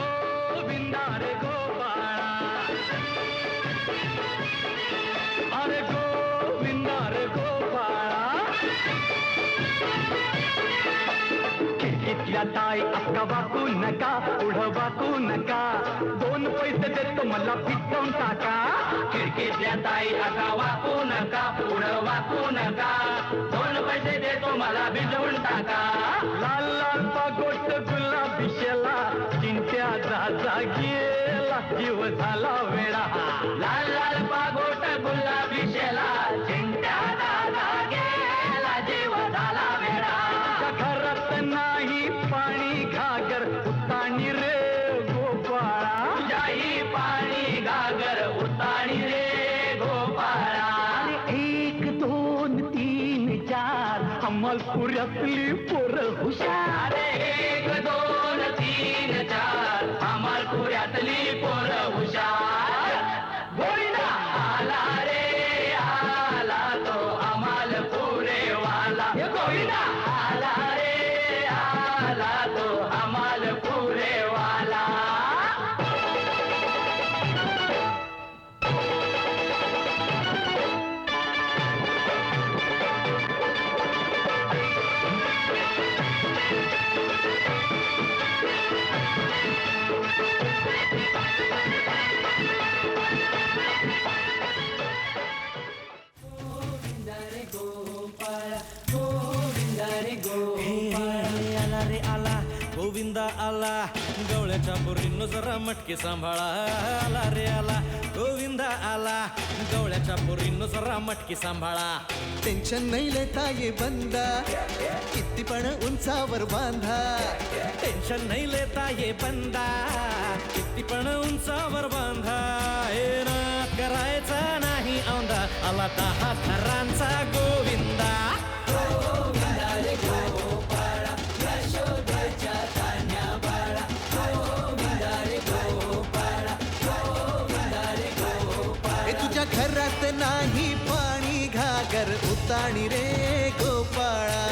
गोविंदा रे गोपाळा, अरे गोविंदा रे गोपाळा. खिडकीतल्या ताई अक्का वाकू नका, पुढं वाकू नका, 2 पैसे देतो मला पिटवून टाका. खिडकीतल्या ताई अका वाकू नका, पुढं वाकू नका, 2 पैसे देतो मला भिजवून टाका. लाल लाल पागोट गुलाबी शेला, चिंट्याचा गेला जीव झाला वेडा. लाल लाल पागोट गुलाबी शेला, चिंट्याचा गेला जीव झाला वेडा. घरात नाही पाणी घागर, उताणी रे गोपाळा. तुझ्याही पाणी घागर, उताणी रे गोपाळा. 1 2 3 4 अमलपुऱ्यातली पोरं हुशार. 1 2 3 4 अमलपुऱ्यातली पोरं हुशार. गोविंदा आला रे आला तो अमलपुरेवाला. गोविंदा आला रे आला तो अमलपुरेवाला. आला रे आला गोविंदा आला, गवळ्याच्या पोरींनो जरा मटके सांभाळा. आला रे आला गोविंदा आला, गवळ्याच्या पोरींनो जरा मटके सांभाळा. टेन्शन नाही लेता ये बंदा, किती पण उंचावर बांधा. टेन्शन नाही लेता ये बंदा, किती पण उंचावर बांधा. हे ना करायचा नाही औंदा, आला 10 थरांचा गोविंदा. हे तुझ्या घरात नाही पाणी घागर, उताणी रे गोपाळा.